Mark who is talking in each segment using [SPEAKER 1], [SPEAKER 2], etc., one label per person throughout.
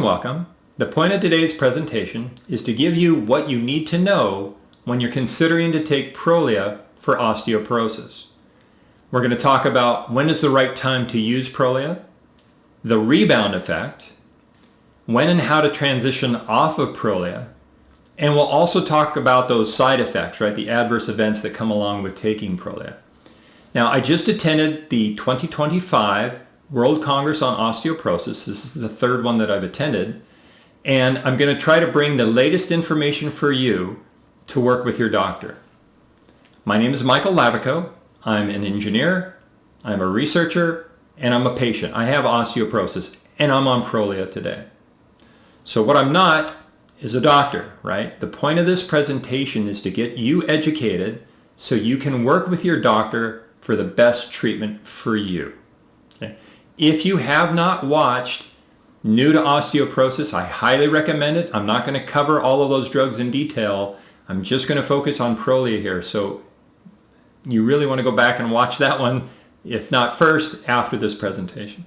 [SPEAKER 1] welcome. The point of today's presentation is to give you what you need to know when you're considering to take Prolia for osteoporosis. We're going to talk about when is the right time to use Prolia, the rebound effect, when and how to transition off of Prolia, and we'll also talk about those side effects, right? The adverse events that come along with taking Prolia. Now, I just attended the 2025 World Congress on Osteoporosis. This is the third one that I've attended. And I'm going to try to bring the latest information for you to work with your doctor. My name is Michael Lavico. I'm an engineer, I'm a researcher, and I'm a patient. I have osteoporosis, and I'm on Prolia today. So what I'm not is a doctor, right? The point of this presentation is to get you educated so you can work with your doctor for the best treatment for you. Okay? If you have not watched New to Osteoporosis, I highly recommend it. I'm not going to cover all of those drugs in detail. I'm just going to focus on Prolia here. So you really want to go back and watch that one, if not first, after this presentation.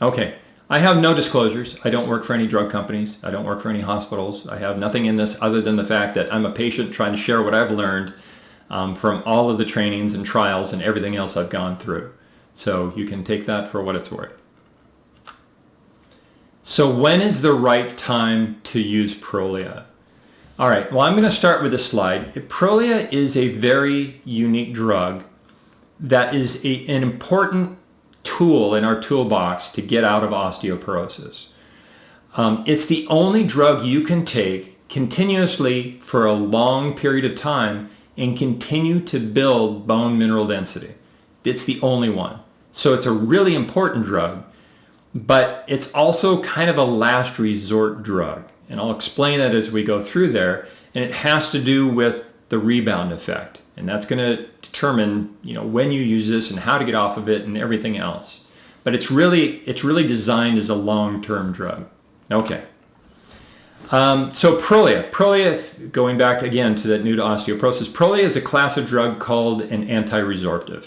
[SPEAKER 1] Okay, I have no disclosures. I don't work for any drug companies. I don't work for any hospitals. I have nothing in this other than the fact that I'm a patient trying to share what I've learned from all of the trainings and trials and everything else I've gone through. So you can take that for what it's worth. So when is the right time to use Prolia? All right, well, I'm going to start with this slide. Prolia is a very unique drug that is an important tool in our toolbox to get out of osteoporosis. It's the only drug you can take continuously for a long period of time and continue to build bone mineral density. It's the only one. So it's a really important drug, but it's also kind of a last resort drug. And I'll explain that as we go through there. And it has to do with the rebound effect. And that's going to determine, when you use this and how to get off of it and everything else. But it's really designed as a long-term drug. Okay. So Prolia, going back again to that New to Osteoporosis, Prolia is a class of drug called an anti-resorptive.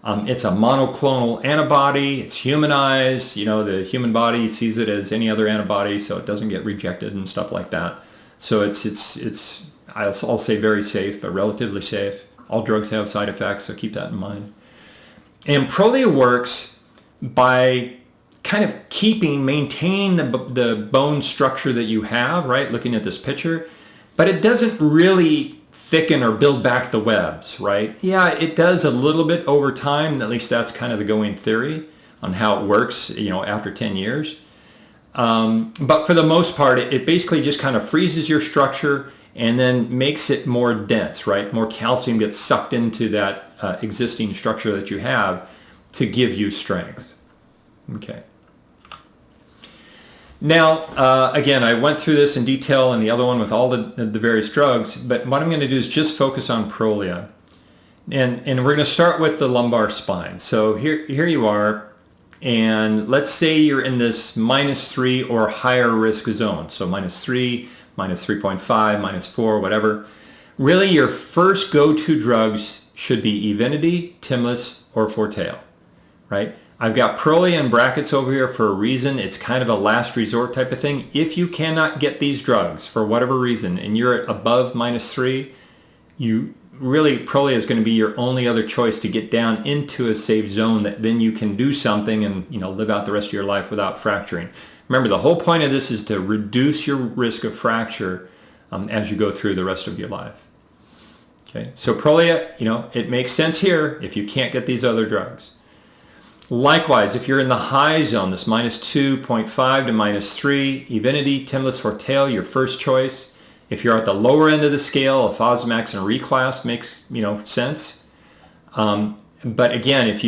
[SPEAKER 1] It's a monoclonal antibody. It's humanized. The human body sees it as any other antibody, so it doesn't get rejected and stuff like that. So it's I'll say very safe, but relatively safe. All drugs have side effects, so keep that in mind. And Prolia works by kind of maintaining the bone structure that you have, right? Looking at this picture, but it doesn't really thicken or build back the webs, right? Yeah, it does a little bit over time. At least that's kind of the going theory on how it works, after 10 years. But for the most part, it basically just kind of freezes your structure and then makes it more dense, right? More calcium gets sucked into that existing structure that you have to give you strength. Okay. Now, again, I went through this in detail and the other one with all the various drugs, but what I'm going to do is just focus on Prolia. And we're going to start with the lumbar spine. So here you are, and let's say you're in this -3 or higher risk zone. So -3, -3.5, -4, whatever. Really, your first go-to drugs should be Evenity, Tymlos, or Forteo, right? I've got Prolia in brackets over here for a reason. It's kind of a last resort type of thing. If you cannot get these drugs for whatever reason and you're at above -3, Prolia is going to be your only other choice to get down into a safe zone that then you can do something and live out the rest of your life without fracturing. Remember, the whole point of this is to reduce your risk of fracture as you go through the rest of your life. Okay, so Prolia, it makes sense here if you can't get these other drugs. Likewise, if you're in the high zone, this -2.5 to -3, Evenity, Tymlos, Forteo, your first choice. If you're at the lower end of the scale, a Fosamax and Reclass makes sense. But again, if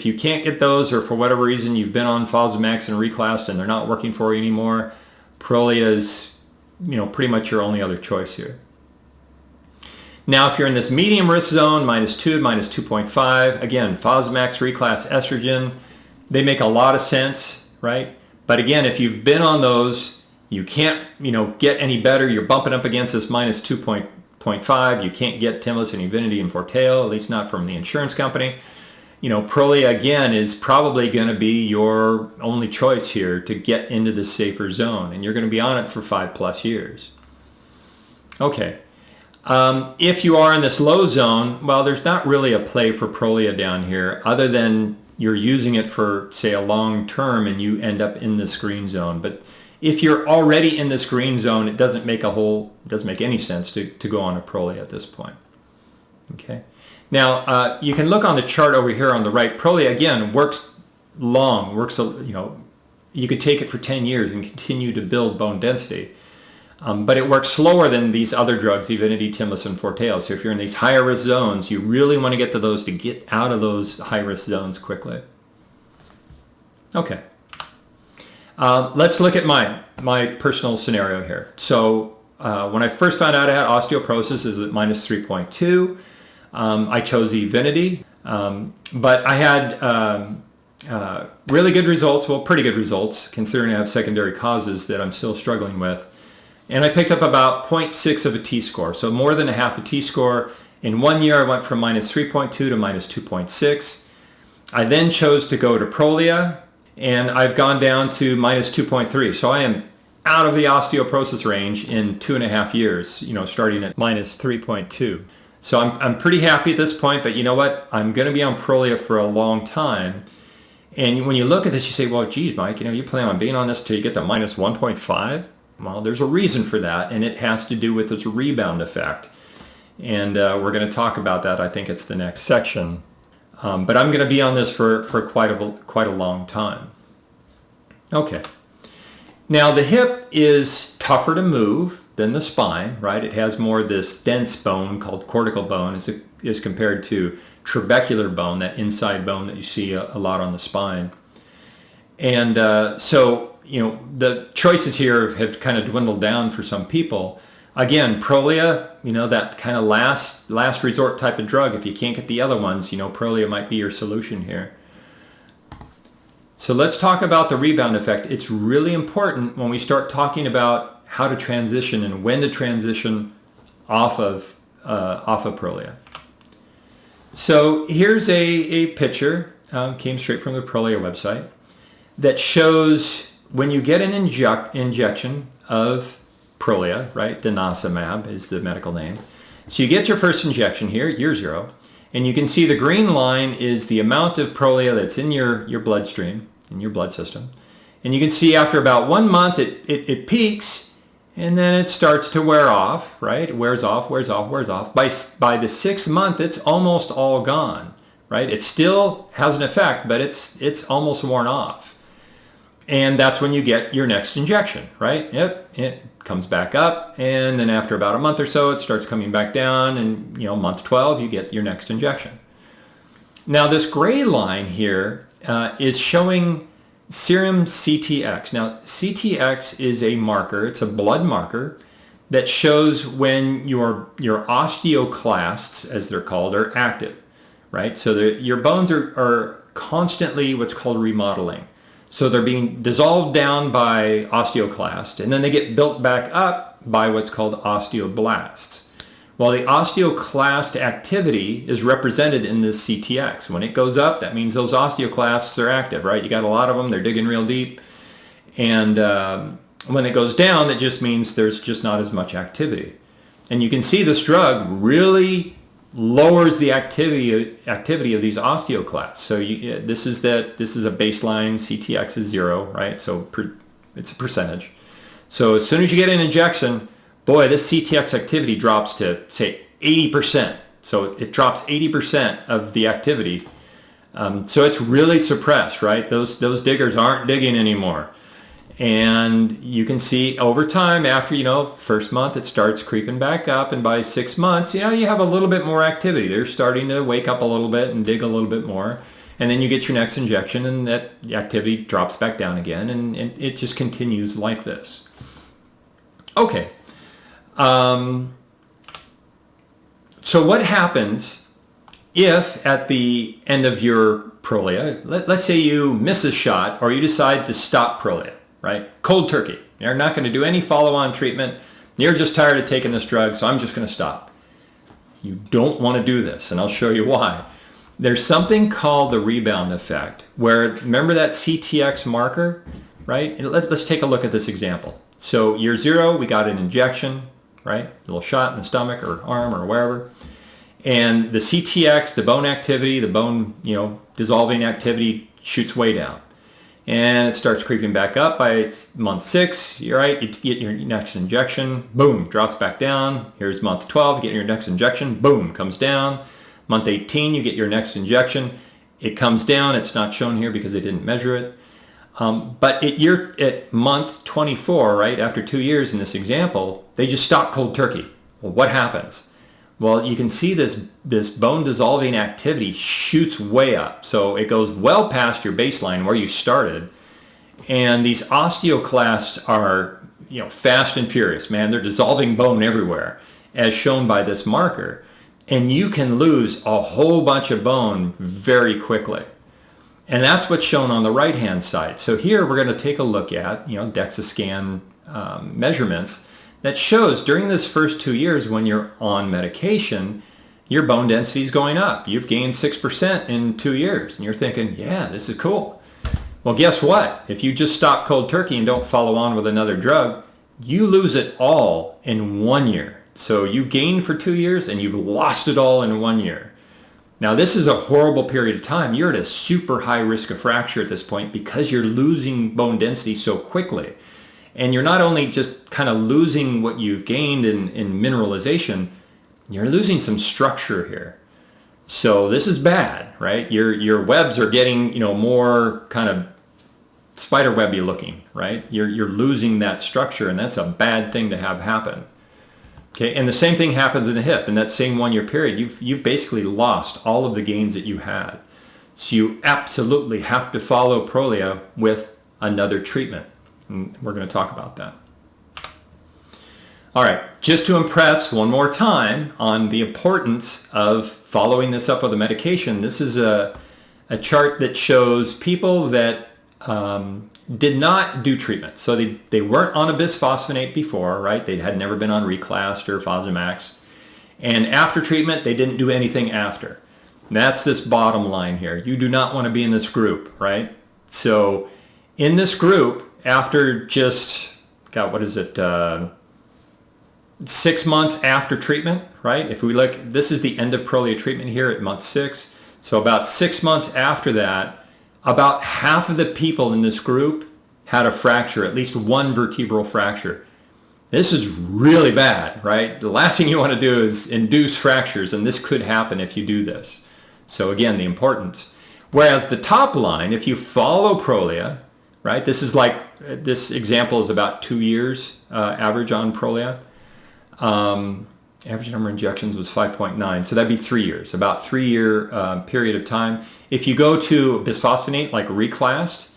[SPEAKER 1] you can't get those, or for whatever reason you've been on Fosamax and Reclass and they're not working for you anymore, Prolia is pretty much your only other choice here. Now, if you're in this medium risk zone, -2, -2.5, again, Fosamax, Reclass, estrogen, they make a lot of sense, right? But again, if you've been on those, you can't, get any better. You're bumping up against this -2.5. You can't get Tymlos and Evenity and Forteo, at least not from the insurance company. Prolia again is probably going to be your only choice here to get into the safer zone, and you're going to be on it for 5+ years. Okay. If you are in this low zone, well, there's not really a play for Prolia down here other than you're using it for, say, a long term and you end up in this green zone. But if you're already in this green zone, it doesn't make any sense to go on a Prolia at this point. Okay. Now, you can look on the chart over here on the right. Prolia, again, works long, you could take it for 10 years and continue to build bone density. But it works slower than these other drugs, Evenity, Tymlos, and Forteo. So if you're in these higher risk zones, you really want to get to those to get out of those high risk zones quickly. Okay. Let's look at my personal scenario here. So when I first found out I had osteoporosis, is at -3.2. I chose Evenity, but I had really good results, well, pretty good results, considering I have secondary causes that I'm still struggling with. And I picked up about 0.6 of a T-score, so more than a half a T-score. In 1 year, I went from -3.2 to -2.6. I then chose to go to Prolia, and I've gone down to -2.3. So I am out of the osteoporosis range in 2.5 years, starting at -3.2. So I'm pretty happy at this point, but you know what? I'm going to be on Prolia for a long time. And when you look at this, you say, well, geez, Mike, you plan on being on this till you get to -1.5? Well, there's a reason for that, and it has to do with this rebound effect. And we're going to talk about that. I think it's the next section. But I'm going to be on this for quite a long time. Okay. Now, the hip is tougher to move than the spine, right? It has more of this dense bone called cortical bone as compared to trabecular bone, that inside bone that you see a lot on the spine. And so the choices here have kind of dwindled down for some people. Again, Prolia, that kind of last resort type of drug. If you can't get the other ones, Prolia might be your solution here. So let's talk about the rebound effect. It's really important when we start talking about how to transition and when to transition off of Prolia. So here's a picture, came straight from the Prolia website, that shows when you get an injection of Prolia, right? Denosumab is the medical name. So you get your first injection here, year 0, and you can see the green line is the amount of Prolia that's in your bloodstream, in your blood system. And you can see after about 1 month, it peaks, and then it starts to wear off, right? It wears off. By the 6th month, it's almost all gone, right? It still has an effect, but it's almost worn off. And that's when you get your next injection, right? Yep, it comes back up, and then after about a month or so, it starts coming back down, and month 12, you get your next injection. Now, this gray line here is showing serum CTX. Now, CTX is a marker, it's a blood marker that shows when your osteoclasts, as they're called, are active, right? So your bones are constantly what's called remodeling. So they're being dissolved down by osteoclast, and then they get built back up by what's called osteoblasts. Well, the osteoclast activity is represented in this CTX. When it goes up, that means those osteoclasts are active, right? You got a lot of them, they're digging real deep. And when it goes down, that just means there's just not as much activity. And you can see this drug really lowers the activity of these osteoclasts. So this is a baseline. CTX is 0, right? So it's a percentage. So as soon as you get an injection, boy, this CTX activity drops to, say, 80%. So it drops 80% of the activity. So it's really suppressed, right? Those diggers aren't digging anymore. And you can see over time, after, first month, it starts creeping back up. And by 6 months, you have a little bit more activity. They're starting to wake up a little bit and dig a little bit more. And then you get your next injection, and that activity drops back down again. And it just continues like this. Okay. So what happens if at the end of your Prolia, let's say you miss a shot or you decide to stop Prolia, right? Cold turkey. You're not going to do any follow-on treatment. You're just tired of taking this drug, so I'm just going to stop. You don't want to do this, and I'll show you why. there's something called the rebound effect, where, remember that CTX marker, right? Let's take a look at this example. So year 0, we got an injection, right? A little shot in the stomach or arm or wherever. And the CTX, the bone activity, the bone, dissolving activity shoots way down. And it starts creeping back up by month 6, you're right, you get your next injection, boom, drops back down. Here's month 12, you get your next injection, boom, comes down. Month 18, you get your next injection. It comes down. It's not shown here because they didn't measure it. But at month 24, right, after 2 years in this example, they just stop cold turkey. Well, what happens? Well, you can see this bone dissolving activity shoots way up. So it goes well past your baseline where you started. And these osteoclasts are, fast and furious, man. They're dissolving bone everywhere, as shown by this marker. And you can lose a whole bunch of bone very quickly. And that's what's shown on the right-hand side. So here we're going to take a look at, DEXA scan measurements that shows during this first 2 years when you're on medication, your bone density is going up. You've gained 6% in 2 years. And you're thinking, yeah, this is cool. Well, guess what? If you just stop cold turkey and don't follow on with another drug, you lose it all in 1 year. So you gained for 2 years and you've lost it all in 1 year. Now this is a horrible period of time. You're at a super high risk of fracture at this point because you're losing bone density so quickly. And you're not only just kind of losing what you've gained in mineralization, you're losing some structure here. So this is bad, right? Your webs are getting, more kind of spider webby looking, right? You're losing that structure, and that's a bad thing to have happen. Okay, and the same thing happens in the hip. In that same 1 year period, you've basically lost all of the gains that you had. So you absolutely have to follow Prolia with another treatment. And we're going to talk about that. All right, just to impress one more time on the importance of following this up with a medication, this is a chart that shows people that did not do treatment. So they weren't on a bisphosphonate before, right? They had never been on Reclast or Fosamax. And after treatment, they didn't do anything after. That's this bottom line here. You do not want to be in this group, right? So in this group, after just, 6 months after treatment, right? If we look, this is the end of Prolia treatment here at month 6. So about 6 months after that, about half of the people in this group had a fracture, at least one vertebral fracture. This is really bad, right? The last thing you want to do is induce fractures, and this could happen if you do this. So again, the importance. Whereas the top line, if you follow Prolia, right? This this example is about 2 years average on Prolia. Average number of injections was 5.9, so that'd be 3 years, about 3 year period of time. If you go to bisphosphonate like Reclast,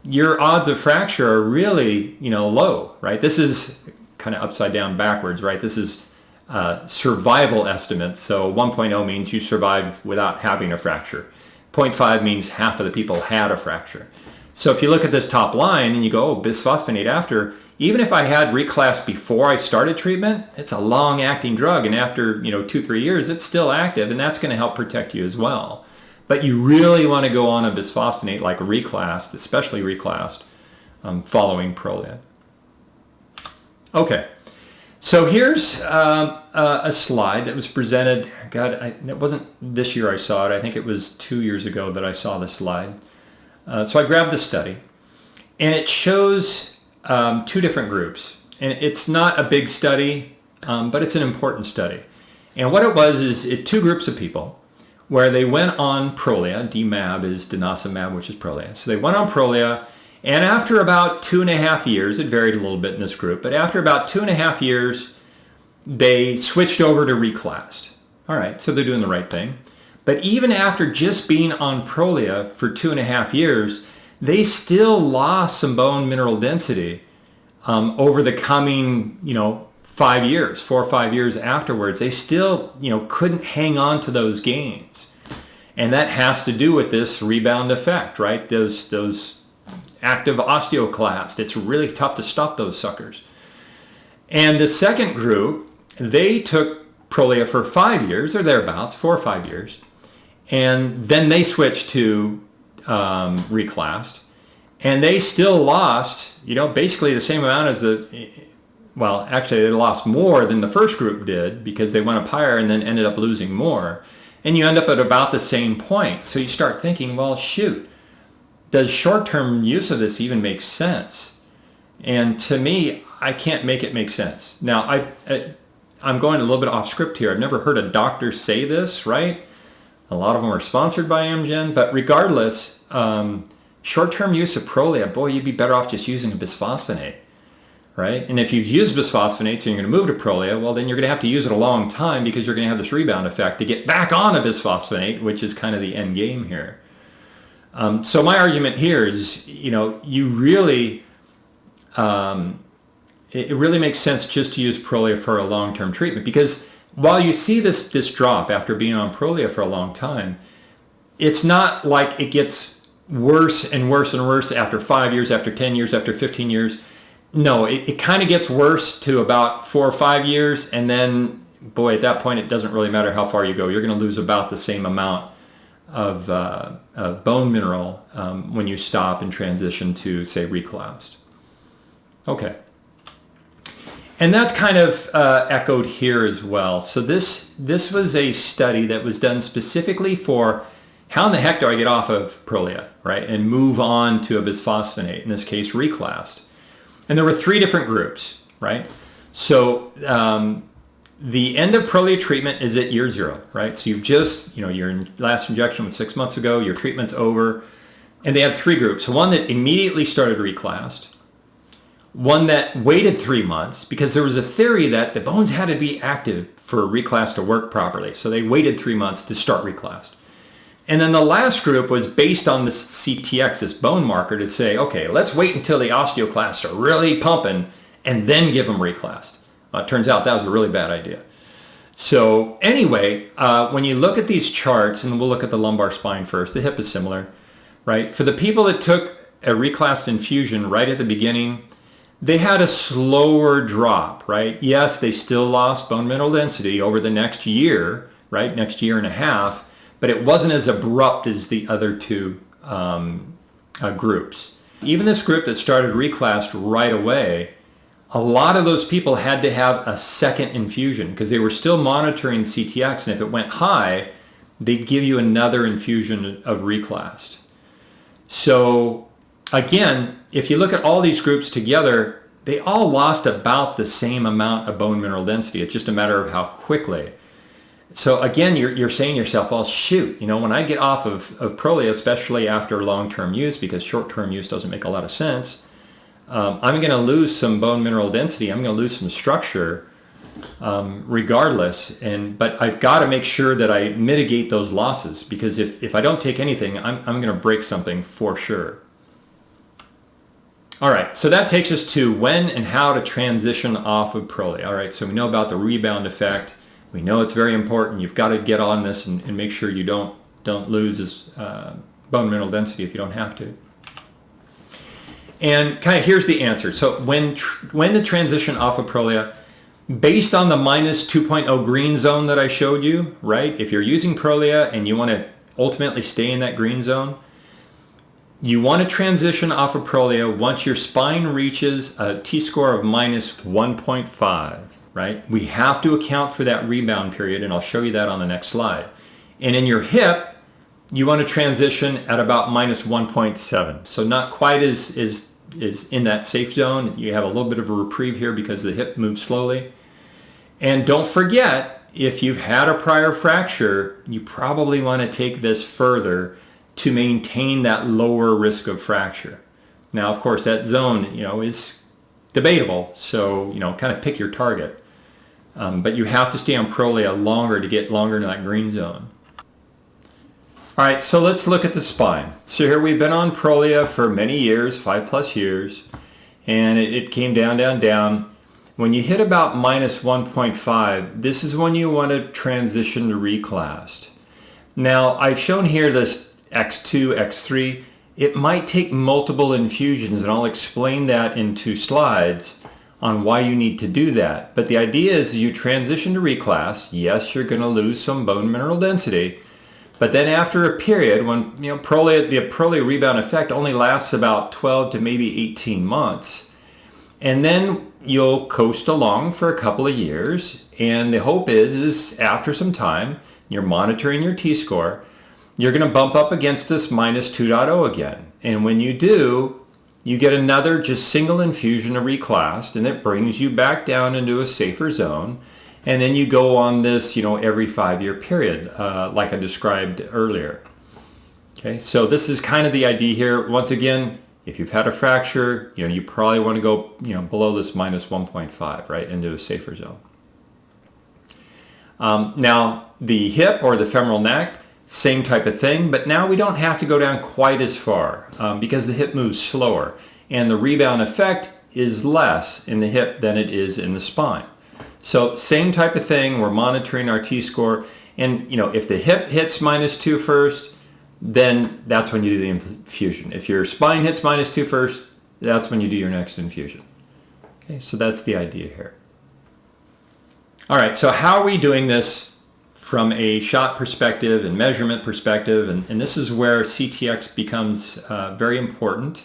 [SPEAKER 1] your odds of fracture are really, low, right? This is kind of upside down backwards, right? This is survival estimates. So 1.0 means you survived without having a fracture. 0.5 means half of the people had a fracture. So if you look at this top line and you go, oh, bisphosphonate after, even if I had Reclast before I started treatment, it's a long-acting drug, and after 2-3 years, it's still active, and that's going to help protect you as well. But you really want to go on a bisphosphonate like Reclast, especially Reclast, following Prolia. Okay, so here's a slide that was presented. It wasn't this year I saw it. I think it was 2 years ago that I saw this slide. So I grabbed the study, and it shows 2 different groups. And it's not a big study, but it's an important study. And what it was is 2 groups of people where they went on Prolia. DMAB is denosumab, which is Prolia. So they went on Prolia, and after about 2.5 years, it varied a little bit in this group, but after about 2.5 years, they switched over to Reclast. All right, so they're doing the right thing. But even after just being on Prolia for 2.5 years, they still lost some bone mineral density over the coming, 4 or 5 years afterwards. They still, couldn't hang on to those gains. And that has to do with this rebound effect, right? Those active osteoclasts. It's really tough to stop those suckers. And the second group, they took Prolia for 5 years or thereabouts, 4 or 5 years. And then they switched to reclassed, and they still lost, basically the same amount as well, actually they lost more than the first group did because they went up higher and then ended up losing more. And you end up at about the same point. So you start thinking, well, shoot, does short-term use of this even make sense? And to me, I can't make it make sense. Now, I'm going a little bit off script here. I've never heard a doctor say this, right? A lot of them are sponsored by Amgen, but regardless, short-term use of Prolia, boy, you'd be better off just using a bisphosphonate, right? And if you've used bisphosphonates and you're going to move to Prolia, well, then you're going to have to use it a long time because you're going to have this rebound effect to get back on a bisphosphonate, which is kind of the end game here. So my argument here is, you really, it really makes sense just to use Prolia for a long-term treatment, because while you see this drop after being on Prolia for a long time, it's not like it gets worse and worse and worse after 5 years, after 10 years, after 15 years. No, it kind of gets worse to about 4 or 5 years, and then, boy, at that point, it doesn't really matter how far you go. You're going to lose about the same amount of bone mineral when you stop and transition to, say, reclassed. Okay. And that's kind of echoed here as well. So this was a study that was done specifically for how in the heck do I get off of Prolia, right, and move on to a bisphosphonate, in this case, reclassed. And there were 3 different groups, right? So the end of Prolia treatment is at year 0, right? So you've just, your last injection was 6 months ago, your treatment's over. And they had 3 groups. One that immediately started reclassed, one that waited 3 months, because there was a theory that the bones had to be active for reclass to work properly. So they waited 3 months to start reclassed. And then the last group was based on this CTX, this bone marker, to say, okay, let's wait until the osteoclasts are really pumping and then give them reclassed. It turns out that was a really bad idea. So anyway, when you look at these charts, and we'll look at the lumbar spine first, the hip is similar, right? For the people that took a reclassed infusion right at the beginning, they had a slower drop, right? Yes, they still lost bone mineral density over the next year, right? Next year and a half, but it wasn't as abrupt as the other 2 groups. Even this group that started reclassed right away, a lot of those people had to have a second infusion because they were still monitoring CTX, and if it went high, they'd give you another infusion of reclassed. So again, if you look at all these groups together, they all lost about the same amount of bone mineral density. It's just a matter of how quickly. So again, you're saying to yourself, well, shoot, when I get off of Prolia, especially after long-term use, because short-term use doesn't make a lot of sense, I'm going to lose some bone mineral density. I'm going to lose some structure regardless. But I've got to make sure that I mitigate those losses, because if I don't take anything, I'm going to break something for sure. All right, so that takes us to when and how to transition off of Prolia. All right, so we know about the rebound effect. We know it's very important. You've got to get on this and make sure you don't lose bone mineral density if you don't have to. And kind of here's the answer. So when to transition off of Prolia, based on the minus 2.0 green zone that I showed you, right? If you're using Prolia and you want to ultimately stay in that green zone, you want to transition off of Prolia once your spine reaches a T-score of minus 1.5. Right? We have to account for that rebound period, and I'll show you that on the next slide. And in your hip, you want to transition at about minus 1.7. So not quite as in that safe zone. You have a little bit of a reprieve here because the hip moves slowly. And don't forget, if you've had a prior fracture, you probably want to take this further to maintain that lower risk of fracture. Now, of course, that zone, is debatable. So, kind of pick your target. But you have to stay on Prolia longer to get longer into that green zone. All right, so let's look at the spine. So here we've been on Prolia for many years, 5+ years, and it came down, down, down. When you hit about minus 1.5, this is when you want to transition to reclassed. Now, I've shown here this X2, X3. It might take multiple infusions, and I'll explain that in 2 slides on why you need to do that. But the idea is you transition to reclass. Yes, you're going to lose some bone mineral density, But then after a period when, the Prolia rebound effect only lasts about 12 to maybe 18 months. And then you'll coast along for a couple of years. And the hope is after some time, you're monitoring your T-score, you're going to bump up against this minus 2.0 again. And when you do, you get another just single infusion of reclassed, and it brings you back down into a safer zone. And then you go on this, every 5-year period, like I described earlier. Okay, so this is kind of the idea here. Once again, if you've had a fracture, you probably want to go, below this minus 1.5, right, into a safer zone. Now, the hip or the femoral neck, same type of thing, but now we don't have to go down quite as far because the hip moves slower, and the rebound effect is less in the hip than it is in the spine. So same type of thing, we're monitoring our T-score, and if the hip hits minus 2 first, then that's when you do the infusion. If your spine hits minus 2 first, that's when you do your next infusion. Okay, so that's the idea here. All right, so how are we doing this from a shot perspective and measurement perspective? And this is where CTX becomes very important.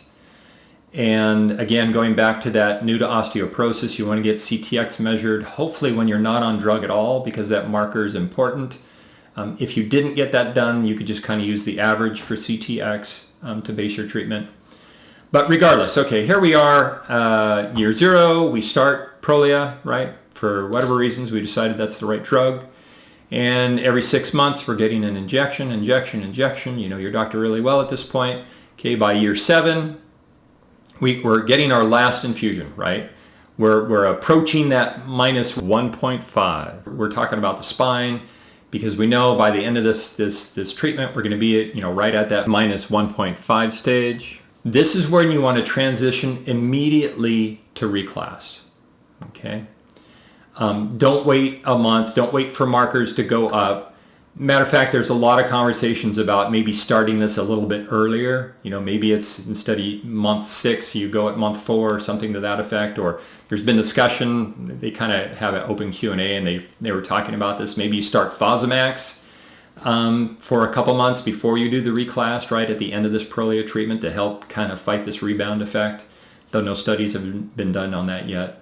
[SPEAKER 1] And again, going back to that new to osteoporosis, you want to get CTX measured, hopefully when you're not on drug at all, because that marker is important. If you didn't get that done, you could just kind of use the average for CTX to base your treatment. But regardless, okay, here we are, year 0, we start Prolia, right? For whatever reasons, we decided that's the right drug. And every 6 months, we're getting an injection. You know your doctor really well at this point. Okay, by year 7, we're getting our last infusion, right? We're approaching that minus 1.5. We're talking about the spine because we know by the end of this treatment, we're going to be at, right at that minus 1.5 stage. This is when you want to transition immediately to reclass, okay? Don't wait a month. Don't wait for markers to go up. Matter of fact, there's a lot of conversations about maybe starting this a little bit earlier. Maybe it's instead of month 6, you go at month 4 or something to that effect. Or there's been discussion. They kind of have an open Q&A, and they were talking about this. Maybe you start Fosamax for a couple months before you do the reclass, right at the end of this Prolia treatment to help kind of fight this rebound effect. Though no studies have been done on that yet.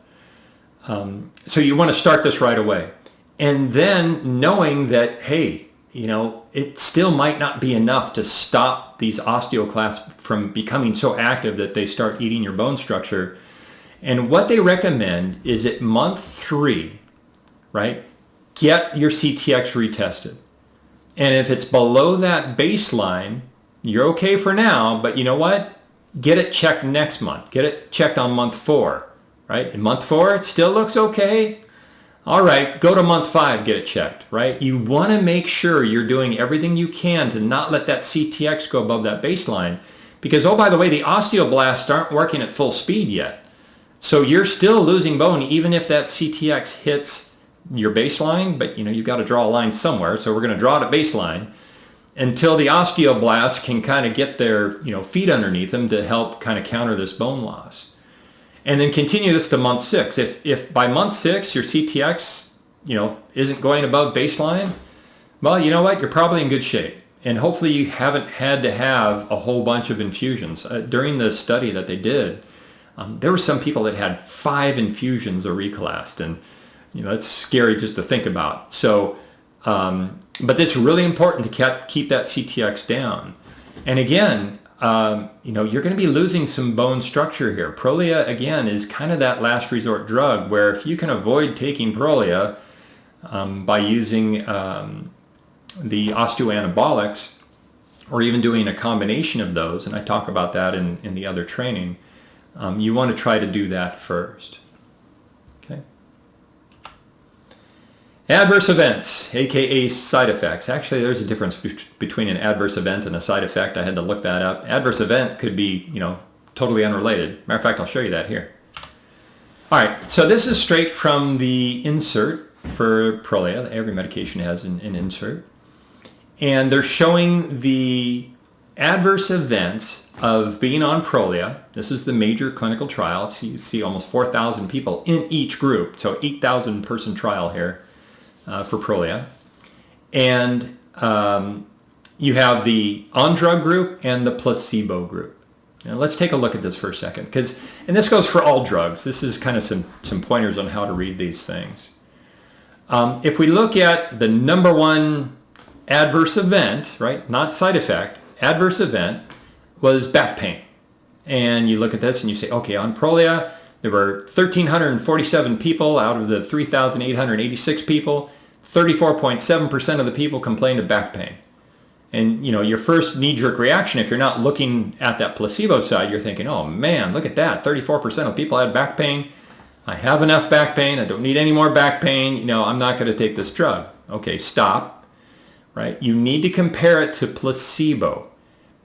[SPEAKER 1] So you want to start this right away. And then knowing that, hey, it still might not be enough to stop these osteoclasts from becoming so active that they start eating your bone structure. And what they recommend is at month 3, right, get your CTX retested. And if it's below that baseline, you're okay for now, but you know what? Get it checked next month. Get it checked on month 4, right? In month 4, it still looks okay. All right, go to month 5, get it checked, right? You want to make sure you're doing everything you can to not let that CTX go above that baseline because, oh, by the way, the osteoblasts aren't working at full speed yet. So you're still losing bone even if that CTX hits your baseline, but, you've got to draw a line somewhere, so we're going to draw it at baseline until the osteoblasts can kind of get their, feet underneath them to help kind of counter this bone loss. And then continue this to month 6. If by month 6 your CTX, isn't going above baseline, well, you know what? You're probably in good shape. And hopefully you haven't had to have a whole bunch of infusions. During the study that they did, there were some people that had 5 infusions of reclassed, and it's scary just to think about. So, but it's really important to keep that CTX down. And again, you're going to be losing some bone structure here. Prolia, again, is kind of that last resort drug where if you can avoid taking Prolia by using the osteoanabolics or even doing a combination of those, and I talk about that in the other training, you want to try to do that first. Okay. Adverse events, aka side effects. Actually, there's a difference between an adverse event and a side effect. I had to look that up. Adverse event could be, totally unrelated. Matter of fact, I'll show you that here. All right, so this is straight from the insert for Prolia. Every medication has an insert. And they're showing the adverse events of being on Prolia. This is the major clinical trial. So you see almost 4,000 people in each group. So 8,000 person trial here. For Prolia. And you have the on-drug group and the placebo group. Now let's take a look at this for a second, and this goes for all drugs. This is kind of some pointers on how to read these things. If we look at the number one adverse event, right, not side effect, adverse event was back pain. And you look at this and you say, okay, on Prolia, there were 1,347 people out of the 3,886 people. 34.7% of the people complained of back pain. And your first knee-jerk reaction, if you're not looking at that placebo side, you're thinking, oh man, look at that, 34% of people had back pain. I have enough back pain, I don't need any more back pain, I'm not going to take this drug. Okay, stop, right? You need to compare it to placebo,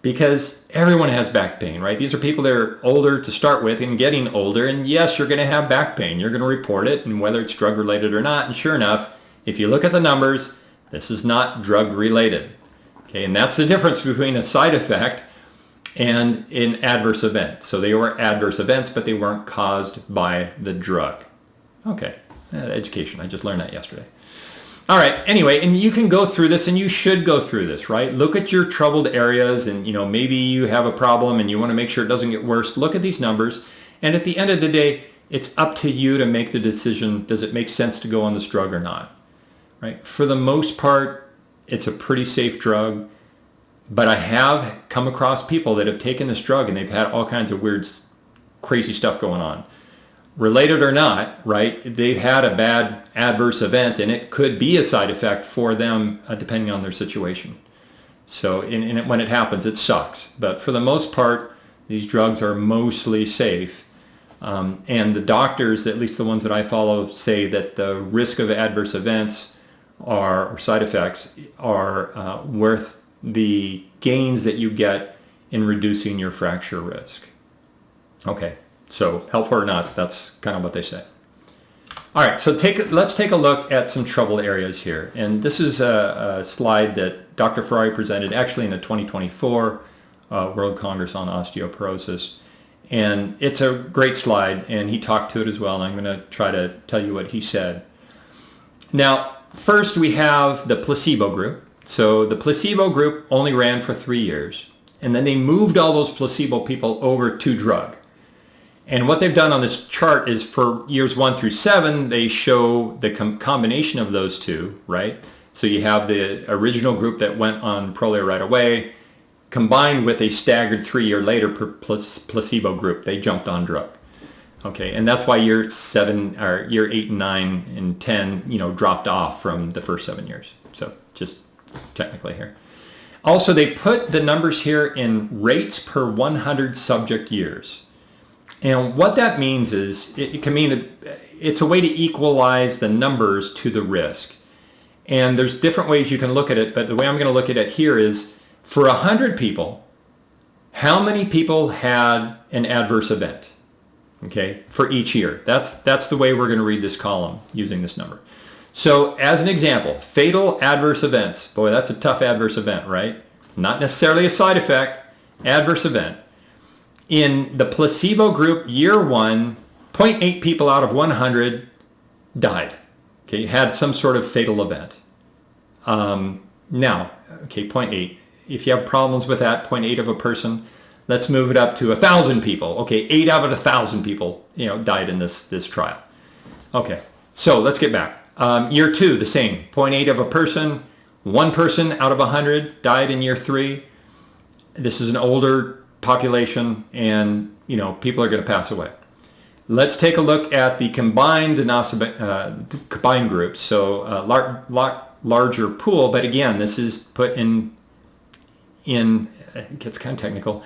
[SPEAKER 1] because everyone has back pain, right? These are people that are older to start with and getting older, and yes, you're going to have back pain. You're going to report it, and whether it's drug-related or not, and sure enough, if you look at the numbers, this is not drug-related. Okay, and that's the difference between a side effect and an adverse event. So they were adverse events, but they weren't caused by the drug. Okay, education. I just learned that yesterday. All right, anyway, and you can go through this, and you should go through this, right? Look at your troubled areas, and maybe you have a problem and you want to make sure it doesn't get worse. Look at these numbers, and at the end of the day, it's up to you to make the decision, does it make sense to go on this drug or not, right? For the most part, it's a pretty safe drug, but I have come across people that have taken this drug and they've had all kinds of weird, crazy stuff going on. Related or not, right, they've had a bad adverse event, and it could be a side effect for them depending on their situation. So when it happens, it sucks. But for the most part, these drugs are mostly safe. And the doctors, at least the ones that I follow, say that the risk of adverse events or side effects are worth the gains that you get in reducing your fracture risk. Okay. So helpful or not, that's kind of what they say. All right, so let's take a look at some troubled areas here. And this is a slide that Dr. Ferrari presented actually in the 2024 World Congress on Osteoporosis. And it's a great slide, and he talked to it as well, and I'm going to try to tell you what he said. Now, first we have the placebo group. So the placebo group only ran for 3 years, and then they moved all those placebo people over to drug. And what they've done on this chart is for years 1 through 7, they show the combination of those two, right? So you have the original group that went on Prolia right away, combined with a staggered 3-year later placebo group. They jumped on drug. Okay, and that's why year 7 or year 8 and 9 and 10, dropped off from the first 7 years. So just technically here. Also, they put the numbers here in rates per 100 subject years. And what that means is it can mean it's a way to equalize the numbers to the risk. And there's different ways you can look at it, but the way I'm going to look at it here is for 100 people, how many people had an adverse event? Okay, for each year. That's the way we're going to read this column using this number. So as an example, fatal adverse events. Boy, that's a tough adverse event, right? Not necessarily a side effect, adverse event. In the placebo group, year 1, 0.8 people out of 100 died. Okay, had some sort of fatal event. Now, okay, 0.8. If you have problems with that, 0.8 of a person, let's move it up to 1,000 people. Okay, 8 out of 1,000 people, died in this trial. Okay, so let's get back. Year 2, the same. 0.8 of a person, 1 person out of 100 died in year 3. This is an older population, and people are going to pass away. Let's take a look at the combined combined groups. So larger pool, but again, this is put in. It gets kind of technical.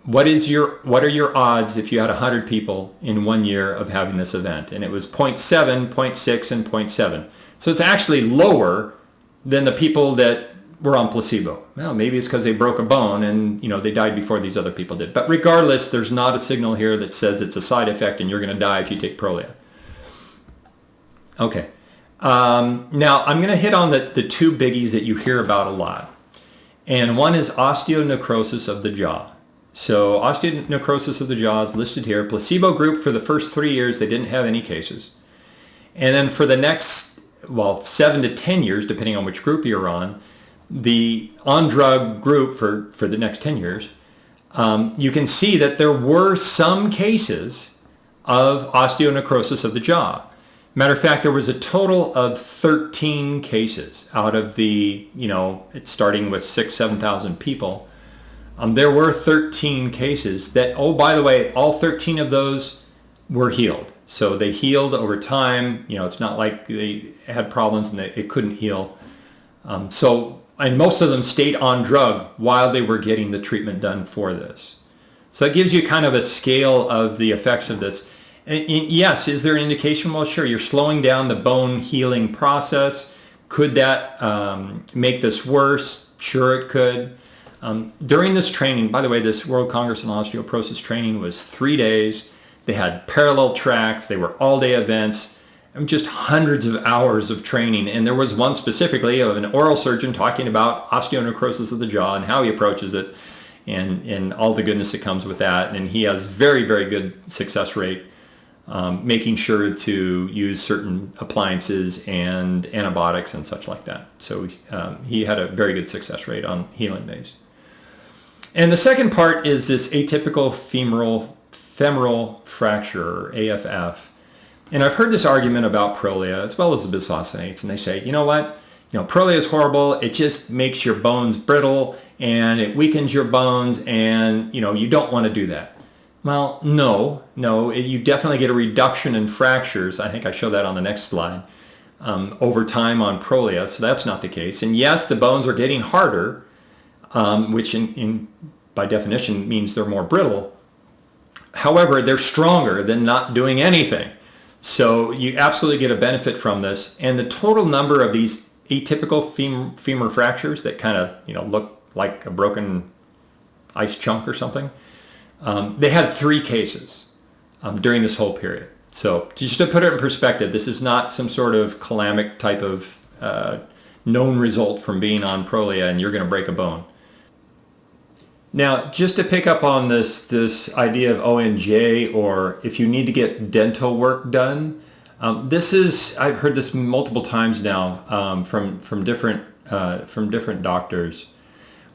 [SPEAKER 1] What are your odds if you had 100 people in 1 year of having this event? And it was 0.7, 0.6, and 0.7. So it's actually lower than the people that were on placebo. Well, maybe it's because they broke a bone and they died before these other people did. But regardless, there's not a signal here that says it's a side effect and you're going to die if you take Prolia. Okay. Now I'm going to hit on the two biggies that you hear about a lot. And one is osteonecrosis of the jaw. So osteonecrosis of the jaw is listed here. Placebo group for the first 3 years, they didn't have any cases. And then for the next, 7 to 10 years, depending on which group you're on, the on-drug group for the next 10 years, you can see that there were some cases of osteonecrosis of the jaw. Matter of fact, there was a total of 13 cases out of the, it's starting with 7,000 people. There were 13 cases that, oh, by the way, all 13 of those were healed. So they healed over time. It's not like they had problems and it couldn't heal. And most of them stayed on drug while they were getting the treatment done for this. So it gives you kind of a scale of the effects of this. And yes, is there an indication? Well, sure, you're slowing down the bone healing process. Could that make this worse? Sure, it could. During this training, by the way, this World Congress on Osteoporosis training was 3 days. They had parallel tracks. They were all-day events. Just hundreds of hours of training. And there was one specifically of an oral surgeon talking about osteonecrosis of the jaw and how he approaches it and all the goodness that comes with that. And he has very, very good success rate, making sure to use certain appliances and antibiotics and such like that. So he had a very good success rate on healing days. And the second part is this atypical femoral fracture, or AFF. And I've heard this argument about Prolia as well as the bisphosphonates, and they say, you know what, Prolia is horrible. It just makes your bones brittle and it weakens your bones, and you don't want to do that. Well, no, you definitely get a reduction in fractures. I think I show that on the next slide. Over time on Prolia, so that's not the case. And yes, the bones are getting harder, which by definition means they're more brittle. However, they're stronger than not doing anything. So you absolutely get a benefit from this. And the total number of these atypical femur fractures that kind of look like a broken ice chunk or something, they had 3 cases during this whole period. So just to put it in perspective, this is not some sort of calamic type of known result from being on Prolia and you're going to break a bone. Now, just to pick up on this idea of ONJ, or if you need to get dental work done, I've heard this multiple times now from different doctors,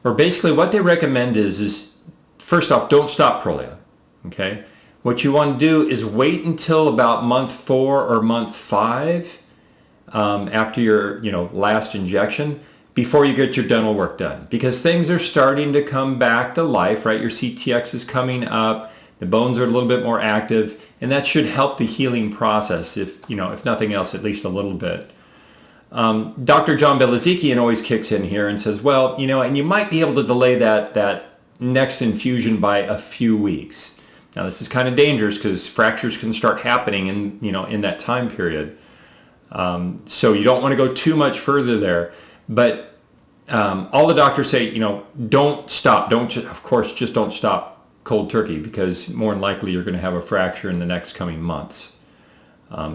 [SPEAKER 1] where basically what they recommend is first off, don't stop Prolia. Okay, what you want to do is wait until about month 4 or month 5 after your last injection, before you get your dental work done, because things are starting to come back to life, right? Your CTX is coming up, the bones are a little bit more active, and that should help the healing process, if nothing else, at least a little bit. Dr. John Belazikian always kicks in here and says, well, and you might be able to delay that next infusion by a few weeks. Now, this is kind of dangerous because fractures can start happening in that time period. So you don't want to go too much further there. But all the doctors say, don't stop. Just don't stop cold turkey, because more than likely you're going to have a fracture in the next coming months.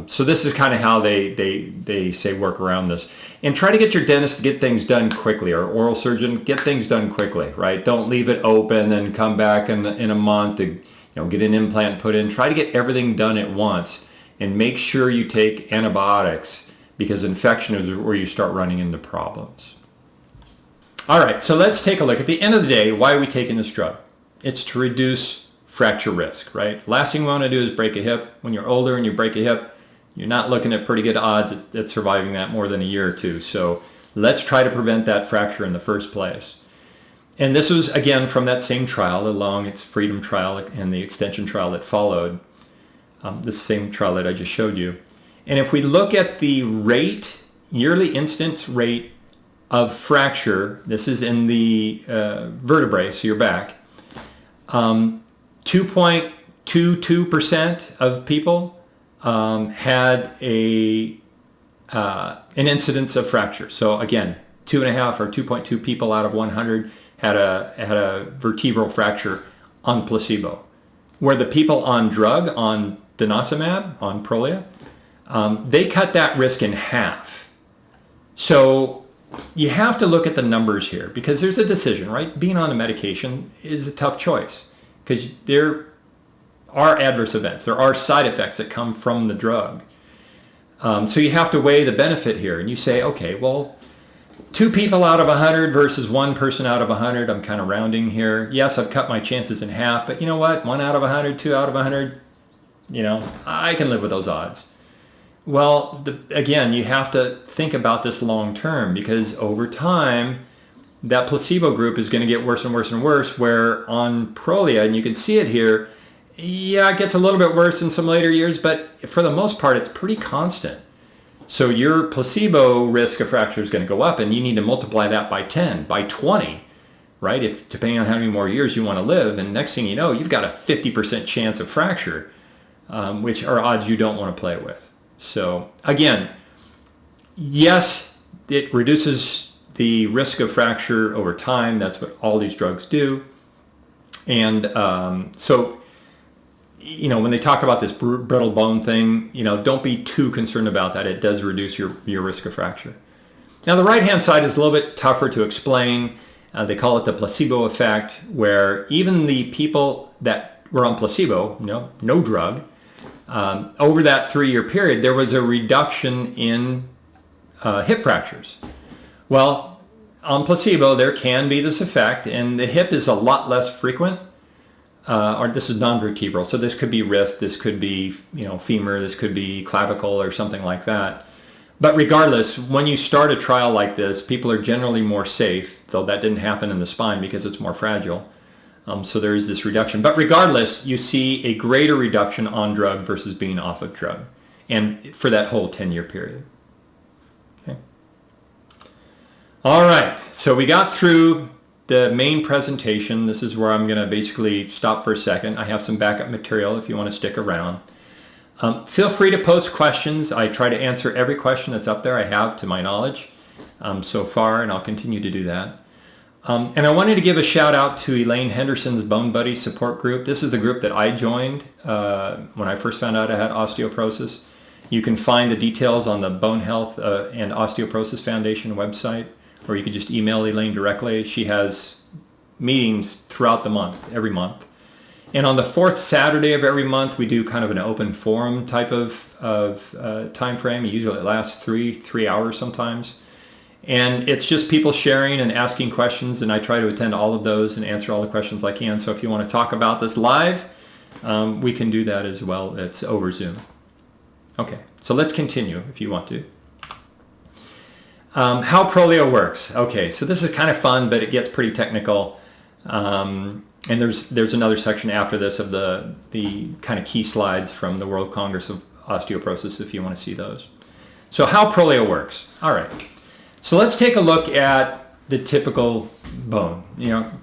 [SPEAKER 1] So this is kind of how they say work around this. And try to get your dentist to get things done quickly, or oral surgeon, get things done quickly, right? Don't leave it open and come back in a month to get an implant put in. Try to get everything done at once, and make sure you take antibiotics, because infection is where you start running into problems. All right, so let's take a look. At the end of the day, why are we taking this drug? It's to reduce fracture risk, right? Last thing we want to do is break a hip. When you're older and you break a hip, you're not looking at pretty good odds at surviving that more than a year or two. So let's try to prevent that fracture in the first place. And this was, again, from that same trial, the Long Freedom trial and the extension trial that followed, this same trial that I just showed you. And if we look at the yearly incidence rate of fracture, this is in the vertebrae, so your back, 2.22% of people had an incidence of fracture. So again, 2.5 or 2.2 people out of 100 had a vertebral fracture on placebo. Where the people on drug, on denosumab, on Prolia, they cut that risk in half. So you have to look at the numbers here, because there's a decision, right? Being on a medication is a tough choice, because there are adverse events. There are side effects that come from the drug. So you have to weigh the benefit here, and you say, okay, well, 2 people out of 100 versus 1 person out of 100. I'm kind of rounding here. Yes, I've cut my chances in half, but you know what? 1 out of 100, 2 out of 100, I can live with those odds. Well, again, you have to think about this long term, because over time, that placebo group is going to get worse and worse and worse, where on Prolia, and you can see it here, yeah, it gets a little bit worse in some later years, but for the most part, it's pretty constant. So your placebo risk of fracture is going to go up, and you need to multiply that by 10, by 20, right? If depending on how many more years you want to live, and next thing you know, you've got a 50% chance of fracture, which are odds you don't want to play with. So again, yes, it reduces the risk of fracture over time. That's what all these drugs do. And so, when they talk about this brittle bone thing, don't be too concerned about that. It does reduce your risk of fracture. Now, the right-hand side is a little bit tougher to explain. They call it the placebo effect, where even the people that were on placebo, no drug, over that 3-year period, there was a reduction in hip fractures. Well, on placebo, there can be this effect, and the hip is a lot less frequent. Or this is non-vertebral, so this could be wrist, this could be femur, this could be clavicle or something like that. But regardless, when you start a trial like this, people are generally more safe, though that didn't happen in the spine because it's more fragile. So there is this reduction. But regardless, you see a greater reduction on drug versus being off of drug, and for that whole 10-year period. Okay. All right, so we got through the main presentation. This is where I'm going to basically stop for a second. I have some backup material if you want to stick around. Feel free to post questions. I try to answer every question that's up there, I have to my knowledge so far, and I'll continue to do that. And I wanted to give a shout out to Elaine Henderson's Bone Buddy support group. This is the group that I joined when I first found out I had osteoporosis. You can find the details on the Bone Health and Osteoporosis Foundation website, or you can just email Elaine directly. She has meetings throughout the month, every month. And on the 4th Saturday of every month, we do kind of an open forum type of time frame. Usually it lasts three hours sometimes. And it's just people sharing and asking questions, and I try to attend all of those and answer all the questions I can. So if you want to talk about this live, we can do that as well. It's over Zoom. Okay, so let's continue if you want to. How Prolia works. Okay, so this is kind of fun, but it gets pretty technical. And there's another section after this of the kind of key slides from the World Congress of Osteoporosis if you want to see those. So how Prolia works. All right. So let's take a look at the typical bone.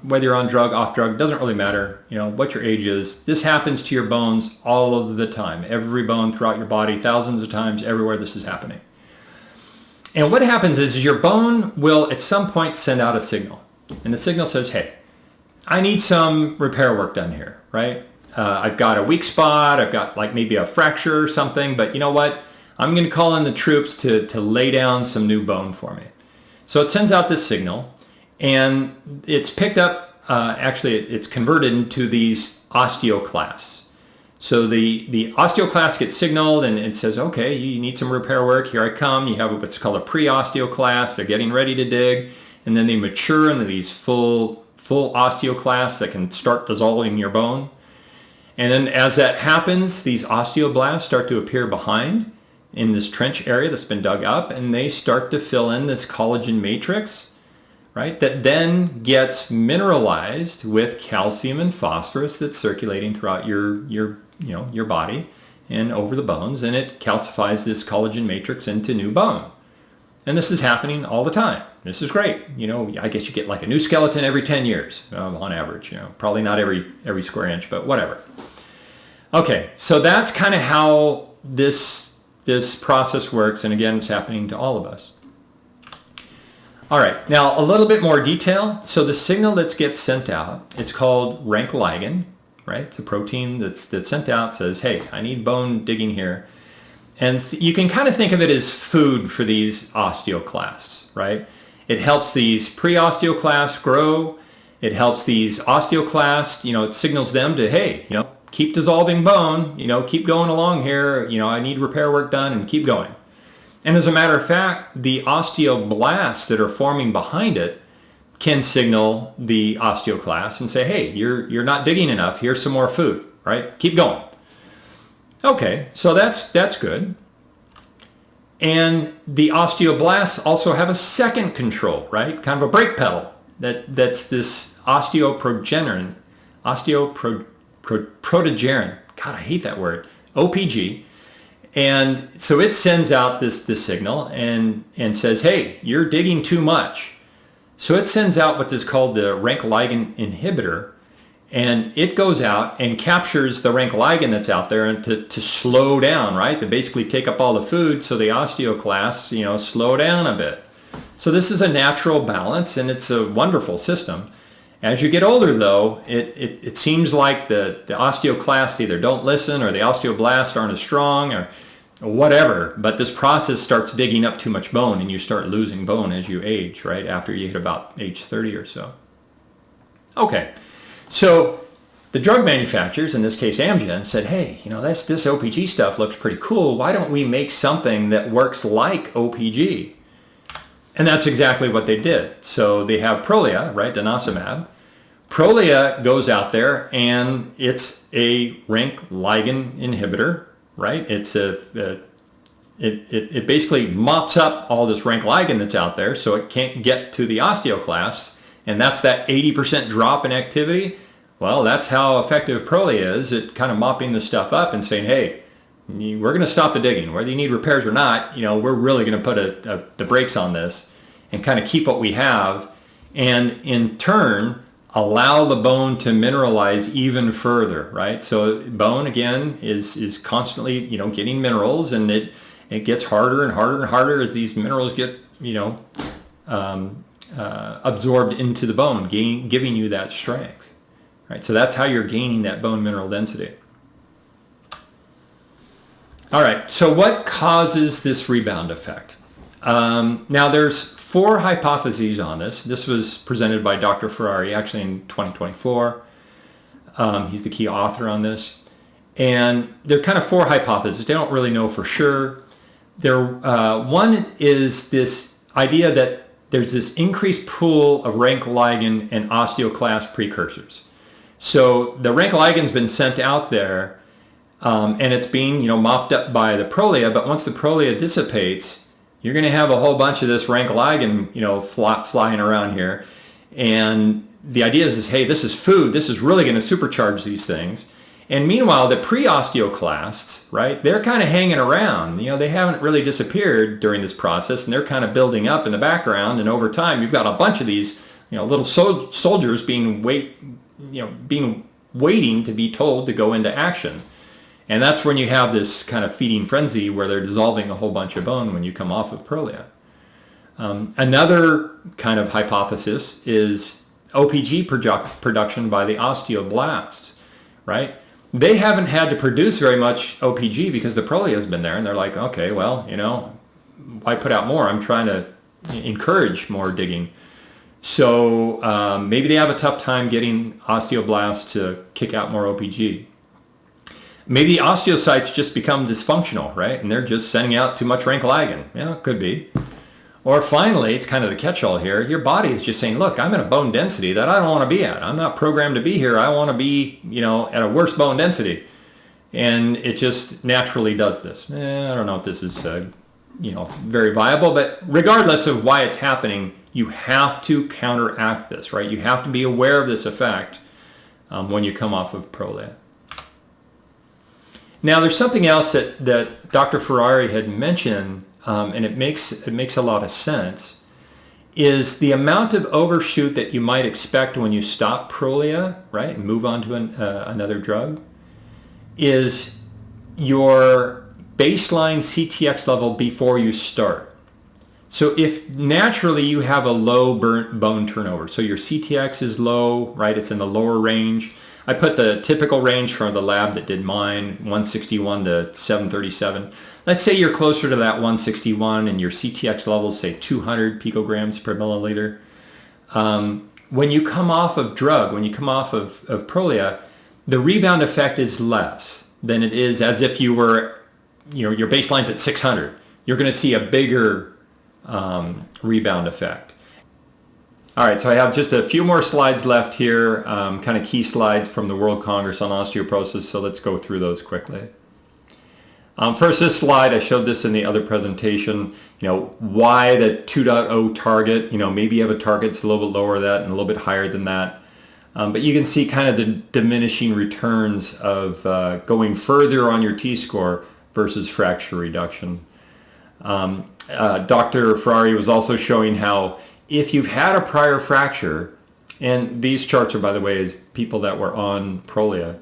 [SPEAKER 1] Whether you're on drug, off drug, doesn't really matter. What your age is. This happens to your bones all of the time. Every bone throughout your body, thousands of times, everywhere this is happening. And what happens is your bone will at some point send out a signal. And the signal says, hey, I need some repair work done here, right? I've got a weak spot. I've got like maybe a fracture or something. But you know what? I'm going to call in the troops to lay down some new bone for me. So it sends out this signal, and it's picked up, actually it's converted into these osteoclasts. So the osteoclast gets signaled, and it says, okay, you need some repair work, here I come. You have what's called a pre-osteoclast. They're getting ready to dig, and then they mature into these full osteoclasts that can start dissolving your bone. And then as that happens, these osteoblasts start to appear behind in this trench area that's been dug up, and they start to fill in this collagen matrix, right? That then gets mineralized with calcium and phosphorus that's circulating throughout your body and over the bones, and it calcifies this collagen matrix into new bone. And this is happening all the time. This is great. I guess you get like a new skeleton every 10 years on average. Probably not every square inch, but whatever. Okay, so that's kind of how this process works, and again, it's happening to all of us. All right, now a little bit more detail. So the signal that gets sent out, it's called rank ligand, right? It's a protein that's sent out, says, hey, I need bone digging here. And you can kind of think of it as food for these osteoclasts, right? It helps these pre-osteoclasts grow. It helps these osteoclasts, it signals them to, hey, keep dissolving bone, keep going along here. I need repair work done, and keep going. And as a matter of fact, the osteoblasts that are forming behind it can signal the osteoclast and say, hey, you're not digging enough. Here's some more food, right? Keep going. Okay, so that's good. And the osteoblasts also have a second control, right? Kind of a brake pedal that's this osteoprogerin. God, I hate that word. OPG. And so it sends out this signal and says, hey, you're digging too much. So it sends out what is called the rank ligand inhibitor, and it goes out and captures the rank ligand that's out there and to slow down, right? To basically take up all the food so the osteoclasts, slow down a bit. So this is a natural balance, and it's a wonderful system. As you get older, though, it seems like the osteoclasts either don't listen or the osteoblasts aren't as strong or whatever, but this process starts digging up too much bone and you start losing bone as you age, right, after you hit about age 30 or so. Okay, so the drug manufacturers, in this case Amgen, said, hey, this OPG stuff looks pretty cool. Why don't we make something that works like OPG? And that's exactly what they did. So they have Prolia, right, denosumab. Prolia goes out there and it's a rank ligand inhibitor, right? It basically mops up all this rank ligand that's out there so it can't get to the osteoclasts, and that's that 80% drop in activity. Well, that's how effective Prolia is at kind of mopping the stuff up and saying, hey, we're going to stop the digging. Whether you need repairs or not, we're really going to put the brakes on this and kind of keep what we have, and in turn allow the bone to mineralize even further, right? So bone, again, is constantly, getting minerals, and it gets harder and harder and harder as these minerals get, absorbed into the bone, giving you that strength, right? So that's how you're gaining that bone mineral density. All right, so what causes this rebound effect? Now there's 4 hypotheses on this. This was presented by Dr. Ferrari actually in 2024. He's the key author on this. And there are kind of 4 hypotheses. They don't really know for sure. One is this idea that there's this increased pool of rank ligand and osteoclast precursors. So the rank ligand's been sent out there and it's being mopped up by the Prolia, but once the Prolia dissipates, you're going to have a whole bunch of this rank ligand, flying around here. And the idea is, hey, this is food. This is really going to supercharge these things. And meanwhile, the pre-osteoclasts, right, they're kind of hanging around. They haven't really disappeared during this process, and they're kind of building up in the background. And over time, you've got a bunch of these, little soldiers being waiting to be told to go into action. And that's when you have this kind of feeding frenzy where they're dissolving a whole bunch of bone when you come off of Prolia. Another kind of hypothesis is OPG production by the osteoblasts, right? They haven't had to produce very much OPG because the Prolia has been there, and they're like, okay, well, why put out more? I'm trying to encourage more digging. So maybe they have a tough time getting osteoblasts to kick out more OPG. Maybe the osteocytes just become dysfunctional, right? And they're just sending out too much rank ligand. Yeah, it could be. Or finally, it's kind of the catch-all here. Your body is just saying, look, I'm at a bone density that I don't want to be at. I'm not programmed to be here. I want to be, at a worse bone density. And it just naturally does this. I don't know if this is, very viable, but regardless of why it's happening, you have to counteract this, right? You have to be aware of this effect when you come off of Prolia. Now, there's something else that Dr. Ferrari had mentioned, and it makes a lot of sense, is the amount of overshoot that you might expect when you stop Prolia, right, and move on to another drug, is your baseline CTX level before you start. So if naturally you have a low bone turnover, so your CTX is low, right, it's in the lower range. I put the typical range from the lab that did mine, 161 to 737. Let's say you're closer to that 161 and your CTX levels, say 200 picograms per milliliter. When you come off of drug, when you come off of Prolia, the rebound effect is less than it is as if you were, your baseline's at 600, you're going to see a bigger rebound effect. All right, so I have just a few more slides left here, kind of key slides from the World Congress on Osteoporosis, so let's go through those quickly. First, this slide, I showed this in the other presentation, why the 2.0 target, maybe you have a target that's a little bit lower than that and a little bit higher than that. But you can see kind of the diminishing returns of going further on your T-score versus fracture reduction. Dr. Ferrari was also showing how if you've had a prior fracture, and these charts are, by the way, is people that were on Prolia,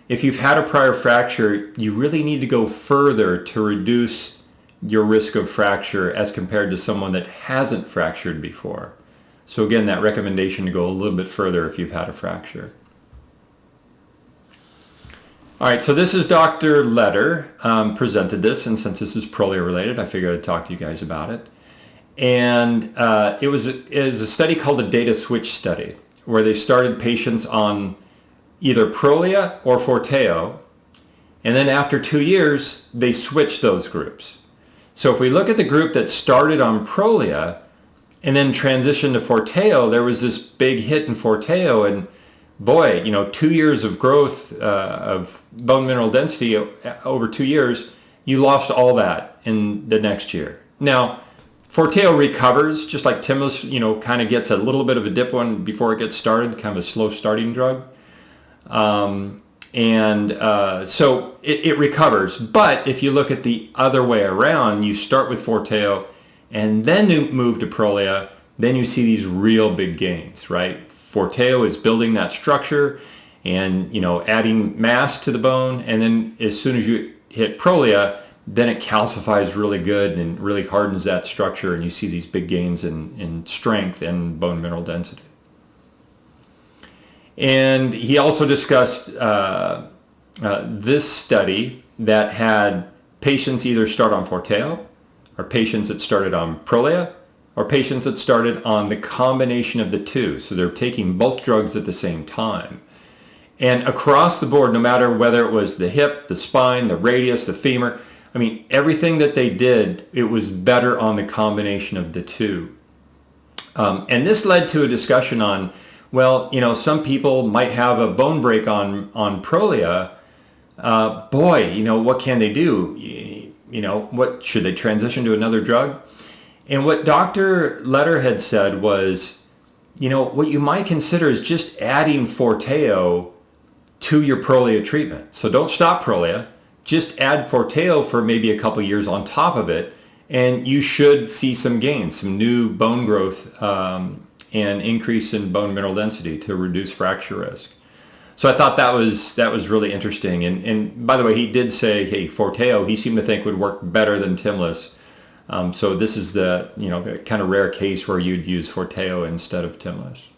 [SPEAKER 1] if you've had a prior fracture, you really need to go further to reduce your risk of fracture as compared to someone that hasn't fractured before. So again, that recommendation to go a little bit further if you've had a fracture. All right, so this is Dr. Letter presented this, and since this is Prolia related, I figured I'd talk to you guys about it. And it was a study called the data switch study, where they started patients on either Prolia or Forteo, and then after 2 years, they switched those groups. So if we look at the group that started on Prolia and then transitioned to Forteo, there was this big hit in Forteo, and boy, 2 years of growth of bone mineral density over 2 years, you lost all that in the next year. Now, Forteo recovers, just like Tymlos, kind of gets a little bit of a dip before it gets started, kind of a slow starting drug. So it recovers. But if you look at the other way around, you start with Forteo and then move to Prolia, then you see these real big gains, right? Forteo is building that structure and, adding mass to the bone. And then as soon as you hit Prolia, then it calcifies really good and really hardens that structure, and you see these big gains in strength and bone mineral density. And he also discussed this study that had patients either start on Forteo, or patients that started on Prolia, or patients that started on the combination of the two. So they're taking both drugs at the same time. And across the board, no matter whether it was the hip, the spine, the radius, the femur, everything that they did, it was better on the combination of the two. And this led to a discussion on, some people might have a bone break on Prolia. What can they do? What should they transition to another drug? And what Dr. Letter had said was, what you might consider is just adding Forteo to your Prolia treatment. So don't stop Prolia. Just add Forteo for maybe a couple years on top of it, and you should see some gains, some new bone growth and increase in bone mineral density to reduce fracture risk. So I thought that was really interesting. And by the way, he did say, hey, Forteo, he seemed to think would work better than Tymlos. So this is the kind of rare case where you'd use Forteo instead of Tymlos.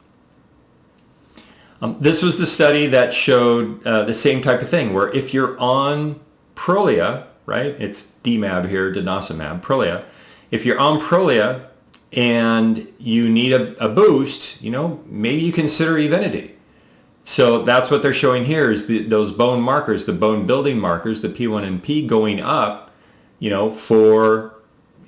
[SPEAKER 1] This was the study that showed the same type of thing, where if you're on Prolia, right? It's DMAB here, denosumab, Prolia. If you're on Prolia and you need a boost, maybe you consider Evenity. So that's what they're showing here is those bone markers, the bone building markers, the P1 and P going up, for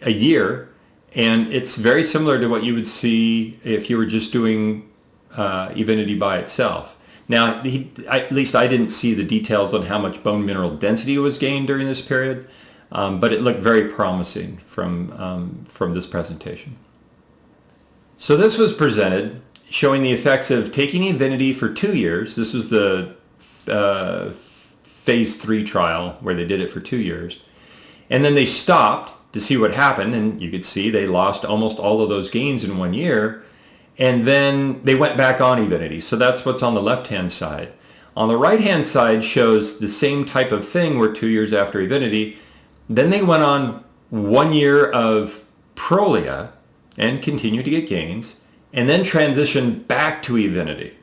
[SPEAKER 1] a year. And it's very similar to what you would see if you were just doing Evenity by itself. Now, at least I didn't see the details on how much bone mineral density was gained during this period, but it looked very promising from this presentation. So this was presented showing the effects of taking Evenity for 2 years. This was the phase 3 trial where they did it for 2 years. And then they stopped to see what happened, and you could see they lost almost all of those gains in 1 year. And then they went back on Evenity. So that's what's on the left-hand side. On the right-hand side shows the same type of thing where 2 years after Evenity, then they went on 1 year of Prolia and continued to get gains, and then transitioned back to Evenity.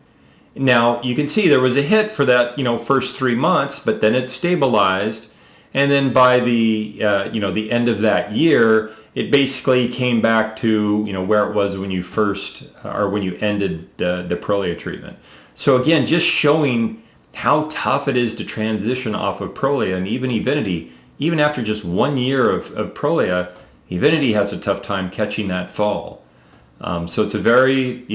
[SPEAKER 1] Now, you can see there was a hit for that, first 3 months, but then it stabilized. And then by the, the end of that year, it basically came back to, where it was when you first, or when you ended the Prolia treatment. So again, just showing how tough it is to transition off of Prolia, and even Evenity, even after just 1 year of Prolia, Evenity has a tough time catching that fall. So it's a very,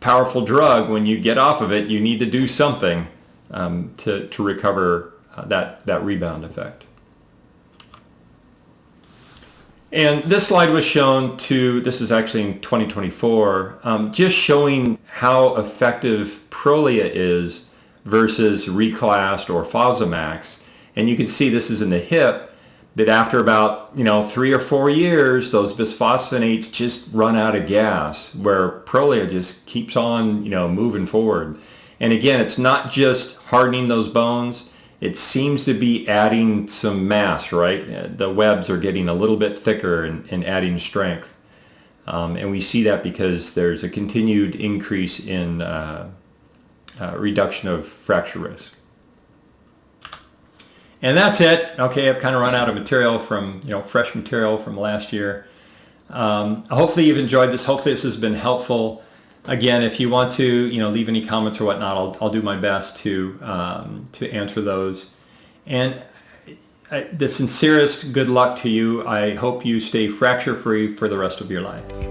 [SPEAKER 1] powerful drug. When you get off of it, you need to do something to recover that rebound effect. And this slide was shown this is actually in 2024, just showing how effective Prolia is versus Reclast or Fosamax. And you can see this is in the hip, that after about 3 or 4 years, those bisphosphonates just run out of gas, where Prolia just keeps on moving forward. And again, it's not just hardening those bones. It seems to be adding some mass, right? The webs are getting a little bit thicker and adding strength. And we see that because there's a continued increase in reduction of fracture risk. And that's it. Okay, I've kind of run out of material from, fresh material from last year. Hopefully you've enjoyed this. Hopefully this has been helpful. Again, if you want to, leave any comments or whatnot, I'll do my best to answer those. And the sincerest good luck to you. I hope you stay fracture-free for the rest of your life.